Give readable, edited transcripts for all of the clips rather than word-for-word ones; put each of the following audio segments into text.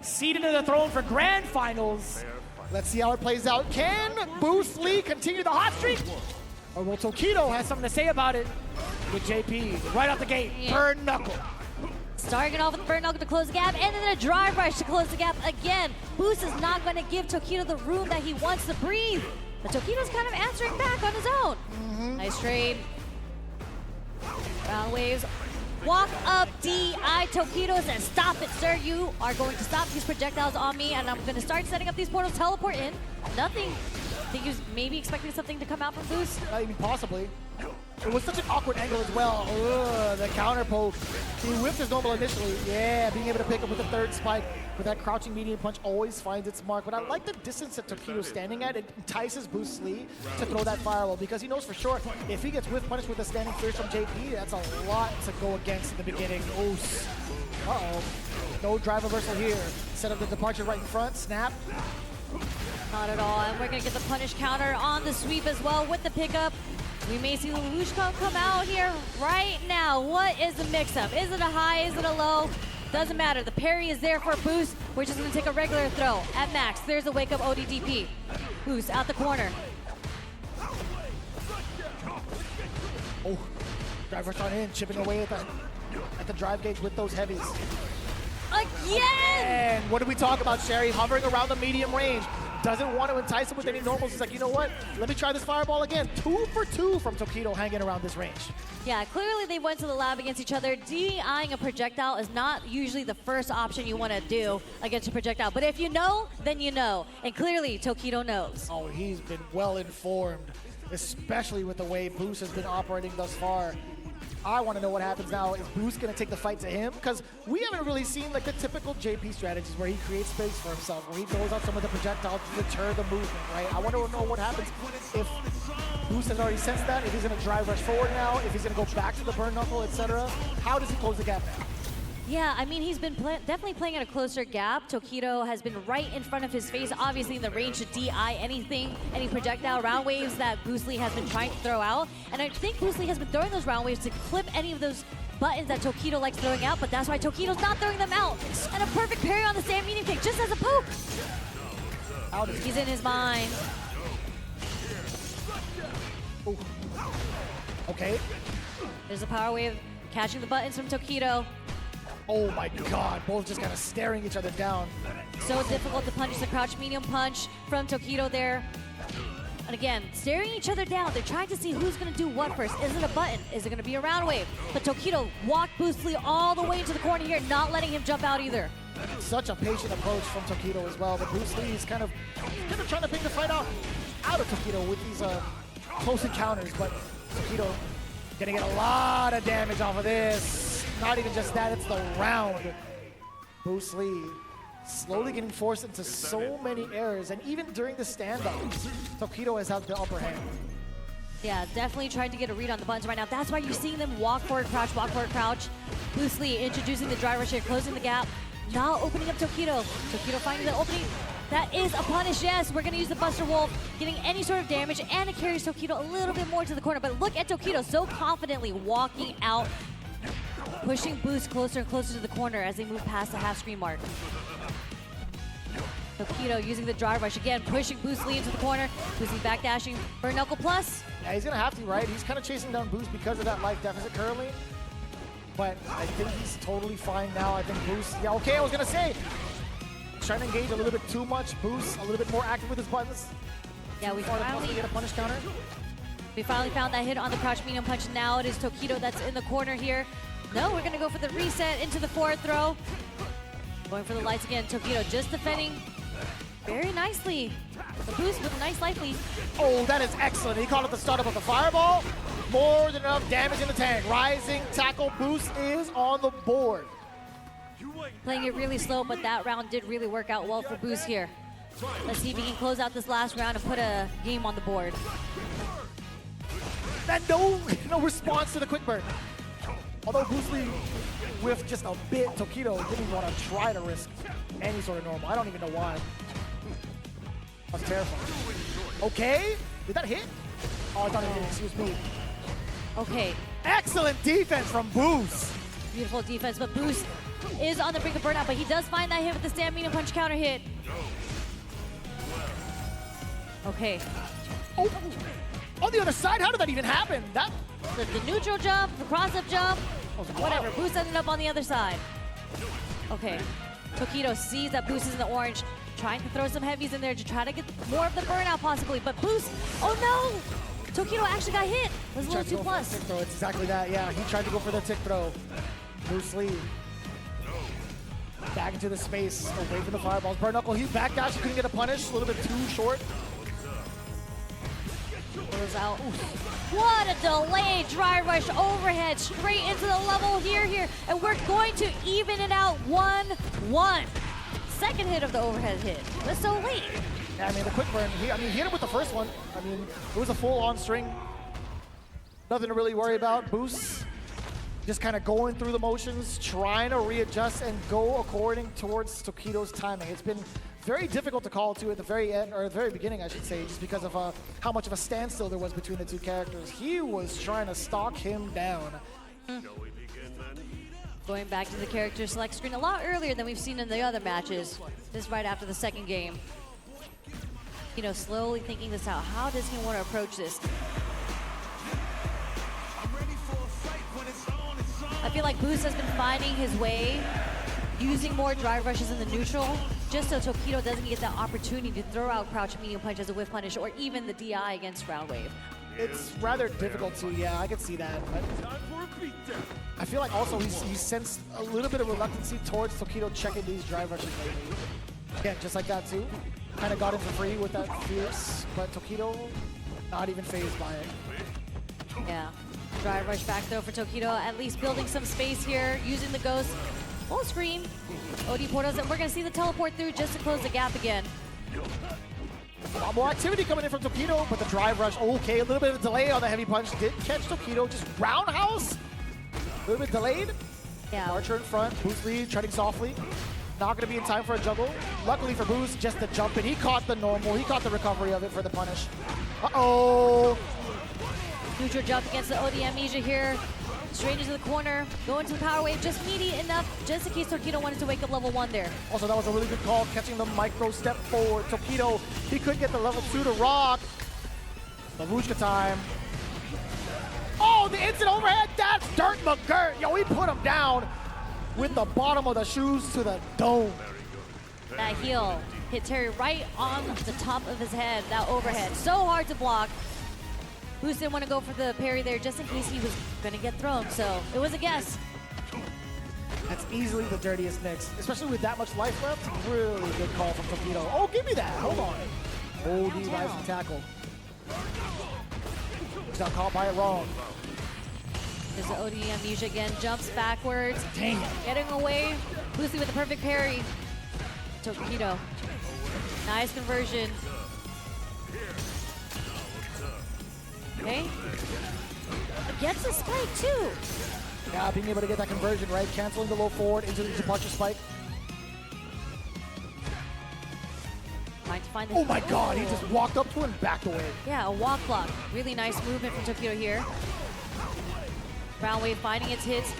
seated to the throne for grand finals. Let's see how it plays out. Can BOOCE LEE continue the hot streak? Or will Tokido have something to say about it with JP right out the gate? Yeah. Burn knuckle. Starting off with Burn Knuckle to close the gap, and then a drive rush to close the gap again. BOOCE is not going to give Tokido the room that he wants to breathe. But Tokido's kind of answering back on his own. Nice trade. Round waves. Walk up DI. Tokido says, stop it, sir. You are going to stop these projectiles on me, and I'm going to start setting up these portals. Teleport in. Nothing. I think he was maybe expecting something to come out from BOOCE. Not even possibly. It was such an awkward angle as well. Ugh, the counter poke. He whipped his normal initially. Yeah, being able to pick up with the third spike. But that crouching medium punch always finds its mark. But I like the distance that Tokido's standing at. It entices BOOCE LEE to throw that fireball because he knows for sure if he gets whiff punished with a standing fierce from JP, that's a lot to go against in the beginning. Oos. Uh-oh. No drive reversal here. Set up the departure right in front. Snap. Not at all. And we're going to get the punish counter on the sweep as well with the pickup. We may see Lelouch come out here right now. What is the mix-up? Is it a high? Is it a low? Doesn't matter. The parry is there for BOOCE. We're just going to take a regular throw at max. There's a wake-up ODDP. BOOCE out the corner. Oh, drive rush on in, chipping away at the drive gauge with those heavies. Again! And what did we talk about, Sherry? Hovering around the medium range. Doesn't want to entice him with any normals. He's like, you know what? Let me try this fireball again. 2 for 2 from Tokido hanging around this range. Yeah, clearly they went to the lab against each other. DIing a projectile is not usually the first option you want to do against a projectile. But if you know, then you know. And clearly, Tokido knows. Oh, he's been well informed, especially with the way BOOCE has been operating thus far. I want to know what happens now. Is BOOCE going to take the fight to him? Because we haven't really seen like the typical JP strategies where he creates space for himself, where he throws out some of the projectiles to deter the movement, right? I want to know what happens if BOOCE has already sensed that, if he's going to drive rush forward now, if he's going to go back to the burn knuckle, etc. How does he close the gap now? Yeah, I mean, he's been definitely playing at a closer gap. Tokido has been right in front of his face, obviously in the range to DI anything, any projectile round waves that BOOCE LEE has been trying to throw out. And I think BOOCE LEE has been throwing those round waves to clip any of those buttons that Tokido likes throwing out, but that's why Tokido's not throwing them out. And a perfect parry on the stand medium kick, just as a poke. He's in his mind. Ooh. Okay. There's a power wave catching the buttons from Tokido. Oh my god, both just kind of staring each other down. So difficult to punish the crouch medium punch from Tokido there. And again, staring each other down. They're trying to see who's going to do what first. Is it a button? Is it going to be a round wave? But Tokido walked BOOCE LEE all the way into the corner here, not letting him jump out either. Such a patient approach from Tokido as well. But BOOCE LEE is kind of trying to pick the fight out of Tokido with these close encounters. But Tokido gonna get a lot of damage off of this. Not even just that, it's the round. BOOCE LEE slowly getting forced into so many errors, and even during the standoff, Tokido has had the upper hand. Yeah, definitely trying to get a read on the buttons right now. That's why you're seeing them walk forward, crouch. BOOCE LEE introducing the drive rush here, closing the gap. Now opening up Tokido. Tokido finding the opening. That is a punish, yes. We're going to use the Buster Wolf, getting any sort of damage, and it carries Tokido a little bit more to the corner. But look at Tokido so confidently walking out, pushing BOOCE closer and closer to the corner as they move past the half-screen mark. Tokido using the drive rush again, pushing BOOCE LEE into the corner. BOOCE LEE backdashing for Knuckle Plus. Yeah, he's going to have to, right? He's kind of chasing down BOOCE because of that life deficit currently. But I think he's totally fine now. I think BOOCE, yeah, okay, I was going to say, trying to engage a little bit too much. BOOCE a little bit more active with his buttons. Yeah, we finally get a punish counter. We finally found that hit on the crouch medium punch. Now it is Tokido that's in the corner here. No, we're going to go for the reset into the forward throw. Going for the lights again. Tokido just defending very nicely. The BOOCE with a nice life lead. Oh, that is excellent. He called it the startup of the fireball. More than enough damage in the tank. Rising tackle. BOOCE is on the board. Playing it really slow, but that round did really work out well for BOOCE here. Let's see if he can close out this last round and put a game on the board. And no response to the quick burn. Although BOOCE LEE whiffed just a bit, Tokido didn't even want to try to risk any sort of normal. I don't even know why. That's terrifying. Okay, did that hit? Oh, I thought it did, excuse me. Okay. Excellent defense from BOOCE. Beautiful defense, but BOOCE is on the brink of burnout, but he does find that hit with the stand medium punch counter hit. Okay. Oh, on the other side, how did that even happen? That The neutral jump, the cross-up jump, whatever. Boost ended up on the other side. Okay. Tokido sees that Boost is in the orange, trying to throw some heavies in there to try to get more of the burnout possibly, but Boost, oh no! Tokido actually got hit. It was a little too plus. Tick throw. It's exactly that. Yeah, he tried to go for the tick throw. BOOCE LEE. Back into the space, away from the fireballs. Burn Knuckle, he backdash, he couldn't get a punish, a little bit too short. Goes out. What a delayed dry rush overhead straight into the level here. And we're going to even it out 1-1. Second hit of the overhead hit. But so late. Yeah, I mean, the quick burn, he hit him with the first one. I mean, it was a full-on string. Nothing to really worry about. Boost just kind of going through the motions, trying to readjust and go according towards Tokido's timing. It's been very difficult to call to at the very end, or the very beginning, I should say, just because of how much of a standstill there was between the two characters. He was trying to stalk him down. Going back to the character select screen a lot earlier than we've seen in the other matches. Just right after the second game. You know, slowly thinking this out. How does he want to approach this? I feel like Boost has been finding his way, using more drive rushes in the neutral, just so Tokido doesn't get that opportunity to throw out crouch medium punch as a whiff punish, or even the DI against Round Wave. It's rather difficult to, yeah, I can see that. But I feel like also he sensed a little bit of reluctancy towards Tokido checking these drive rushes lately. Yeah, just like that too. Kind of got him for free with that fierce, but Tokido not even fazed by it. Yeah. Drive rush back though for Tokido, at least building some space here, using the ghost. Full screen. OD portals, and we're gonna see the teleport through just to close the gap again. A lot more activity coming in from Tokido, but the drive rush, okay, a little bit of a delay on the heavy punch. Did catch Tokido, just roundhouse. A little bit delayed. Yeah. Archer in front, BOOCE LEE treading softly. Not gonna be in time for a juggle. Luckily for Boost, just the jump, and he caught the normal, he caught the recovery of it for the punish. Uh-oh. Neutral jump against the OD Amnesia here. Straight into the corner, going to the power wave, just meaty enough, just in case Tokido wanted to wake up level 1 there. Also, that was a really good call, catching the micro step forward. Tokido, he couldn't get the level 2 to rock. Lavushka time. Oh, the instant overhead, that's Dirt McGirt. Yo, he put him down with the bottom of the shoes to the dome. That heel hit Terry right on the top of his head, that overhead. So hard to block. Boost didn't want to go for the parry there just in case he was going to get thrown, so it was a guess. That's easily the dirtiest Knicks, especially with that much life left. Really good call from Tokido. Oh, give me that. Hold on. OD rising tackle. He's not caught by it wrong. There's the OD Amnesia again, jumps backwards. Dang it. Getting away. BOOCE LEE with the perfect parry. Tokido. Nice conversion. Okay. Gets a spike too. Yeah, being able to get that conversion, right? Canceling the low forward into the departure spike. Trying to find this. Oh my god, he just walked up to him and backed away. Yeah, a walk block. Really nice movement from Tokido here. Round Wave finding its hits.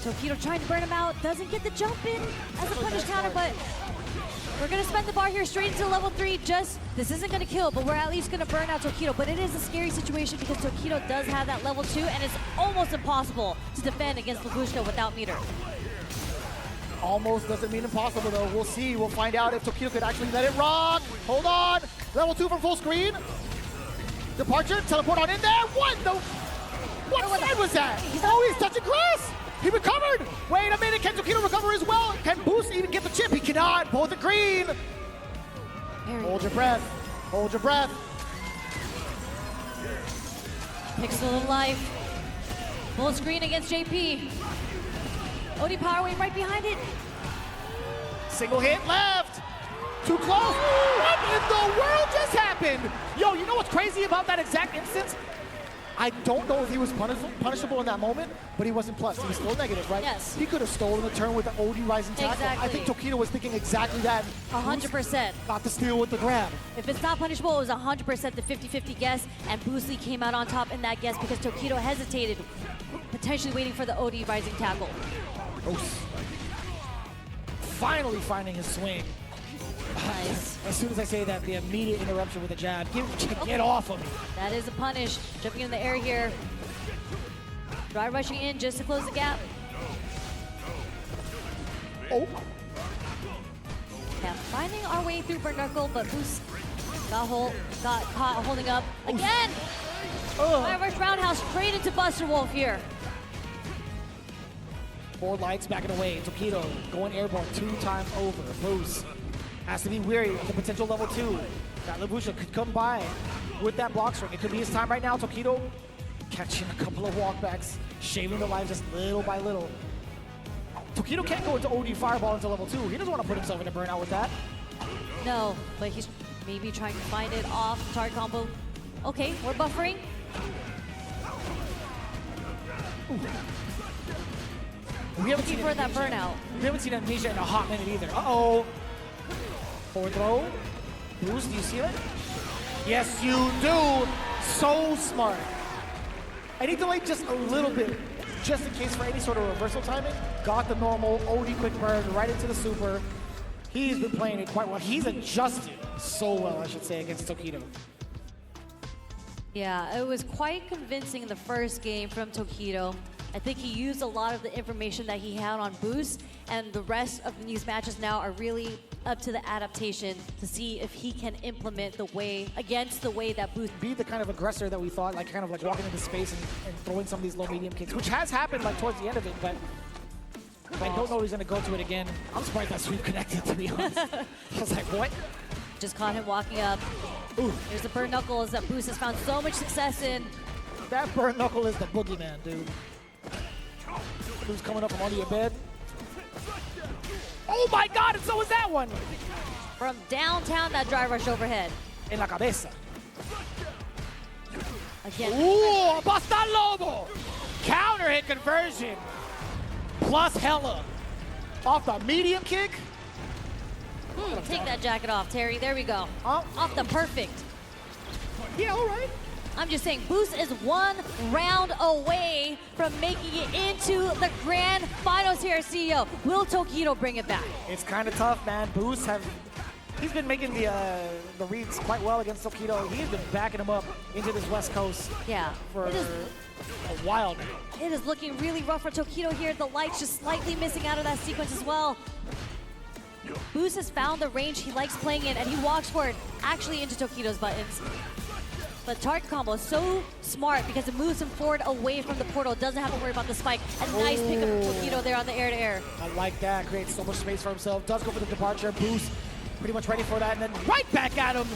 Tokido trying to burn him out. Doesn't get the jump in as a punish counter, but we're going to spend the bar here straight into level 3. This isn't going to kill, but we're at least going to burn out Tokido. But it is a scary situation because Tokido does have that level 2, and it's almost impossible to defend against Lavushka without meter. Almost doesn't mean impossible, though. We'll see. We'll find out if Tokido could actually let it rock. Hold on. Level 2 from full screen. Departure. Teleport on in there. What the? What side was that? Oh, he's touching grass. He recovered. Wait a minute. Can Tokido recover as well? Can Boost even get the chip? He cannot. Both are green. Hold your breath. Hold your breath. Pixel of life. Full screen against JP. OD Power Wave right behind it. Single hit left. Too close. What in the world just happened? Yo, you know what's crazy about that exact instance? I don't know if he was punishable in that moment, but he wasn't plus. He was still negative, right? Yes. He could have stolen the turn with the OD rising tackle. Exactly. I think Tokido was thinking exactly that. 100%. Not to steal with the grab. If it's not punishable, it was 100% the 50-50 guess, and BOOCE LEE came out on top in that guess because Tokido hesitated, potentially waiting for the OD rising tackle. Bruce. Finally finding his swing. Nice. As soon as I say that, the immediate interruption with the jab. Get off of me. That is a punish. Jumping in the air here. Drive rushing in just to close the gap. Oh. Yeah, finding our way through Burn Knuckle, but Boost got caught holding up again. Drive rush roundhouse straight into Buster Wolf here. Forward lights backing away. Tokido going airborne 2 times over. Boost has to be wary of the potential level 2. That Labusha could come by with that block string. It could be his time right now. Tokido catching a couple of walkbacks, shaving the lives just little by little. Tokido can't go into OD Fireball into level 2. He doesn't want to put himself in a burnout with that. No, but he's maybe trying to find it off target combo. Okay, we're buffering. We haven't seen Looking for that burnout. We haven't seen Amnesia in a hot minute either. Uh-oh. Forward throw. Bruce, do you see it? Yes, you do. So smart. I need to wait just a little bit, just in case for any sort of reversal timing. Got the normal OD quick burn right into the super. He's been playing it quite well. He's adjusted so well, I should say, against Tokido. Yeah, it was quite convincing in the first game from Tokido. I think he used a lot of the information that he had on Boost, and the rest of these matches now are really up to the adaptation to see if he can implement the way that Boost. Be the kind of aggressor that we thought, like kind of like walking into space and throwing some of these low medium kicks, which has happened like towards the end of it, but I don't know if he's gonna go to it again. I'm surprised that sweep connected, to be honest. I was like, what? Just caught him walking up. Ooh. There's the burn knuckles that Boost has found so much success in. That burn knuckle is the boogeyman, dude. Who's coming up from under your bed? Oh my God, and so is that one! From downtown, that drive rush overhead. En la cabeza. Again. Ooh, Basta Lobo! Counter hit conversion. Plus hella. Off the medium kick. Take that jacket off, Terry. There we go. Off the perfect. Yeah, all right. I'm just saying, Boost is 1 round away from making it into the grand finals here, CEO. Will Tokido bring it back? It's kind of tough, man. Boost he's been making the reads quite well against Tokido. He's been backing him up into this West Coast for a while now. It is looking really rough for Tokido here. The light's just slightly missing out of that sequence as well. Boost has found the range he likes playing in, and he walks forward, actually into Tokido's buttons. But target combo is so smart because it moves him forward away from the portal. Doesn't have to worry about the spike. A nice pickup from Tokido there on the air-to-air. I like that. Creates so much space for himself. Does go for the departure. Boost pretty much ready for that. And then right back at him.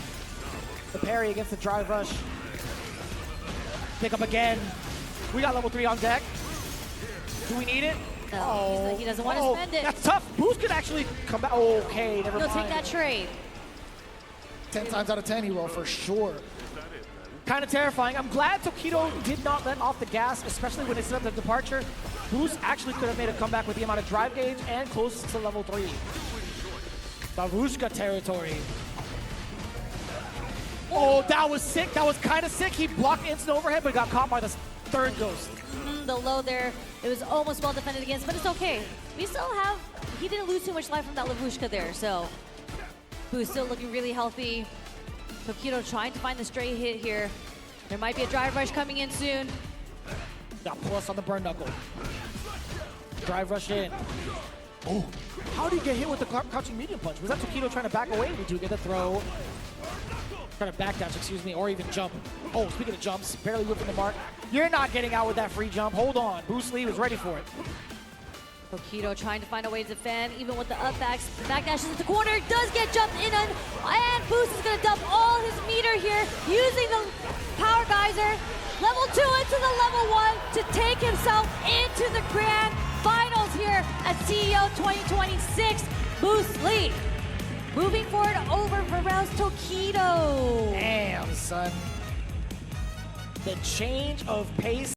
The parry against the drive rush. Pick up again. We got level 3 on deck. Do we need it? No, he doesn't want to spend it. That's tough. Boost could actually come back. Okay, never mind. He'll take that trade. 10 times out of 10 he will, for sure. Kind of terrifying. I'm glad Tokido did not let off the gas, especially when it set up the departure. Boost actually could have made a comeback with the amount of drive gauge and close to level 3. Barushka territory. Oh, that was sick. That was kind of sick. He blocked instant overhead, but got caught by the third ghost. The low there, it was almost well defended against, but it's okay. We still have, he didn't lose too much life from that Lavushka there, so Boost still looking really healthy. Tokido trying to find the stray hit here. There might be a drive rush coming in soon. Got plus on the burn knuckle. Drive rush in. Oh, how did he get hit with the crouching medium punch? Was that Tokido trying to back away? Did you get the throw? Trying to backdash, excuse me, or even jump. Oh, speaking of jumps, barely whipping the mark. You're not getting out with that free jump. Hold on. BOOCE LEE was ready for it. Tokido trying to find a way to defend, even with the up backdashes into the corner. Does get jumped in, and Boost is going to dump all his meter here, using the power geyser. Level 2 into the level 1 to take himself into the grand finals here at CEO 2026. BOOCE LEE moving forward over Varel's Tokido. Damn, son. The change of pace